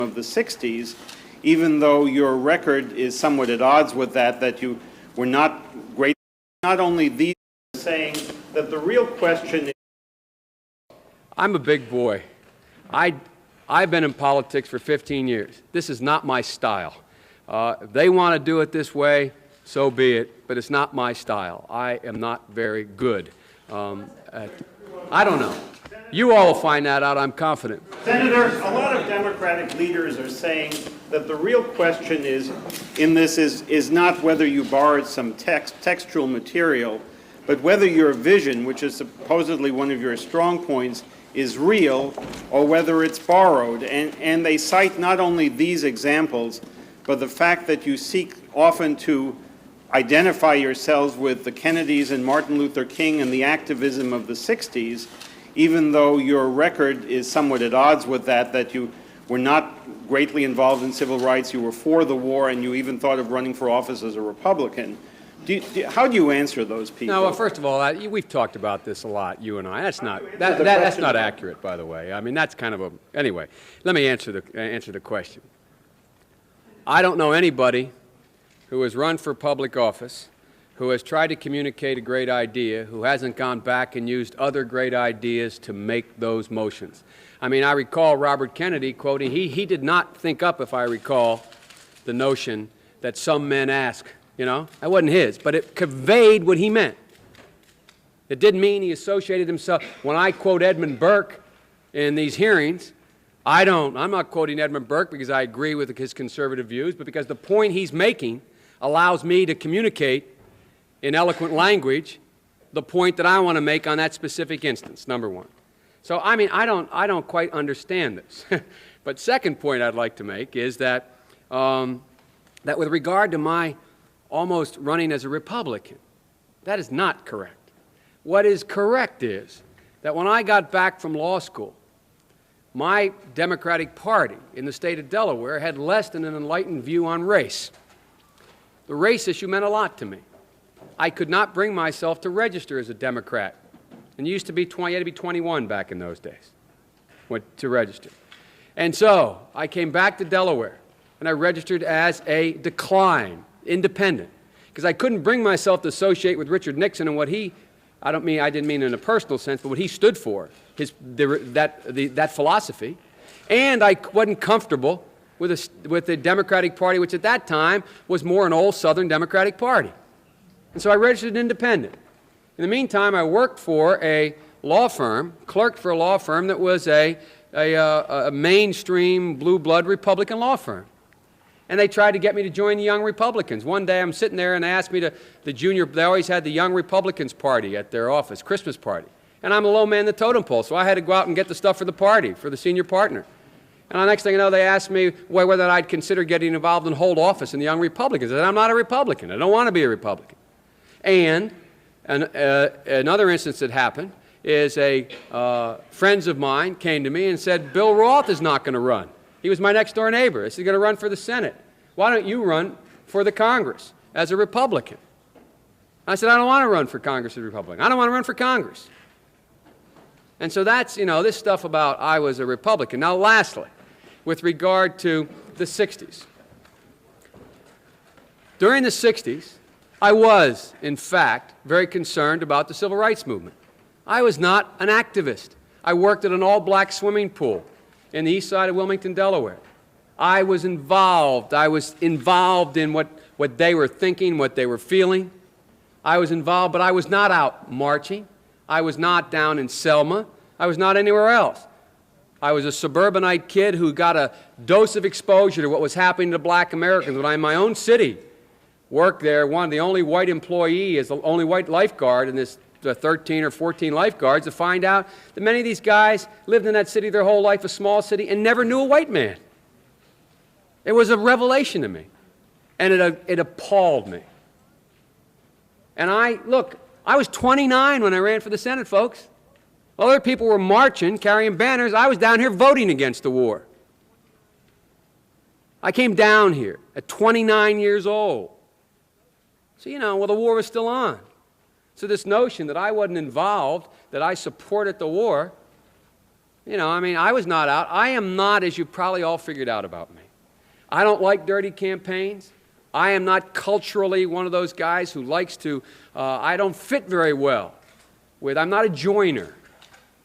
of the 60s, even though your record is somewhat at odds with that you were not great. Not only these saying that the real question is... I'm a big boy. I've been in politics for 15 years. This is not my style. If they want to do it this way, so be it, but it's not my style. I am not very good. I don't know. You all will find that out, I'm confident. Senator, a lot of Democratic leaders are saying that the real question is not whether you borrowed some textual material, but whether your vision, which is supposedly one of your strong points, is real or whether it's borrowed. And they cite not only these examples, but the fact that you seek often to identify yourselves with the Kennedys and Martin Luther King and the activism of the 60s, even though your record is somewhat at odds with that you were not greatly involved in civil rights, you were for the war, and you even thought of running for office as a Republican. How do you answer those people? No, well, first of all, we've talked about this a lot, you and I. That's not accurate, by the way. I mean, that's kind of a... Anyway, let me answer the question. I don't know anybody who has run for public office, who has tried to communicate a great idea, who hasn't gone back and used other great ideas to make those motions. I mean, I recall Robert Kennedy quoting, he did not think up, if I recall, the notion that some men ask, you know? That wasn't his, but it conveyed what he meant. It didn't mean he associated himself. When I quote Edmund Burke in these hearings, I'm not quoting Edmund Burke because I agree with his conservative views, but because the point he's making allows me to communicate in eloquent language the point that I want to make on that specific instance, number one. So, I mean, I don't quite understand this. But second point I'd like to make is that, that with regard to my almost running as a Republican, that is not correct. What is correct is that when I got back from law school, my Democratic Party in the state of Delaware had less than an enlightened view on race. The race issue meant a lot to me. I could not bring myself to register as a Democrat. And you had to be 21 back in those days to register. And so I came back to Delaware, and I registered as a decline, independent, because I couldn't bring myself to associate with Richard Nixon and what he, I didn't mean in a personal sense, but what he stood for, that philosophy. And I wasn't comfortable with the Democratic Party, which at that time was more an old Southern Democratic Party. And so I registered independent. In the meantime, I worked for a law firm, clerked for a law firm that was a mainstream blue blood Republican law firm. And they tried to get me to join the Young Republicans. One day I'm sitting there and they asked me they always had the Young Republicans party at their office, Christmas party. And I'm a low man in the totem pole, so I had to go out and get the stuff for the party, for the senior partner. And the next thing you know, they asked me whether I'd consider getting involved and hold office in the Young Republicans. I said, I'm not a Republican. I don't want to be a Republican. And another instance that happened is friends of mine came to me and said, Bill Roth is not going to run. He was my next door neighbor. He's going to run for the Senate. Why don't you run for the Congress as a Republican? I said, I don't want to run for Congress as a Republican. I don't want to run for Congress. And so that's, this stuff about I was a Republican. Now, lastly, with regard to the 60s. During the 60s, I was, in fact, very concerned about the civil rights movement. I was not an activist. I worked at an all-black swimming pool in the east side of Wilmington, Delaware. I was involved. I was involved in what they were thinking, what they were feeling. I was involved, but I was not out marching. I was not down in Selma. I was not anywhere else. I was a suburbanite kid who got a dose of exposure to what was happening to black Americans when I, in my own city, worked there, the only white employee, as the only white lifeguard in this 13 or 14 lifeguards, to find out that many of these guys lived in that city their whole life, a small city, and never knew a white man. It was a revelation to me, and it appalled me. And I was 29 when I ran for the Senate, folks. Other people were marching, carrying banners. I was down here voting against the war. I came down here at 29 years old. So, the war was still on. So this notion that I wasn't involved, that I supported the war, You know, I mean, I was not out. I am not, as you probably all figured out about me. I don't like dirty campaigns. I am not culturally one of those guys who likes to, I don't fit very well with, I'm not a joiner.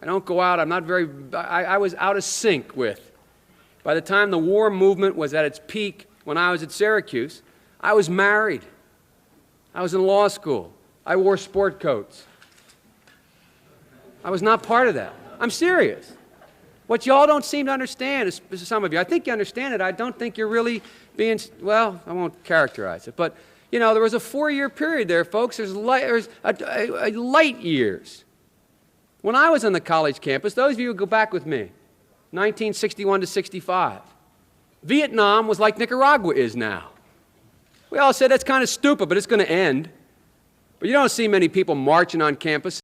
I don't go out, I'm not very, I was out of sync with. By the time the war movement was at its peak, when I was at Syracuse, I was married. I was in law school. I wore sport coats. I was not part of that. I'm serious. What y'all don't seem to understand is some of you. I think you understand it. I don't think you're really being, well, I won't characterize it. But, you know, there was a 4-year period there, folks. There's light years. When I was on the college campus, those of you who go back with me, 1961 to 65, Vietnam was like Nicaragua is now. We all said that's kind of stupid, but it's going to end. But you don't see many people marching on campus.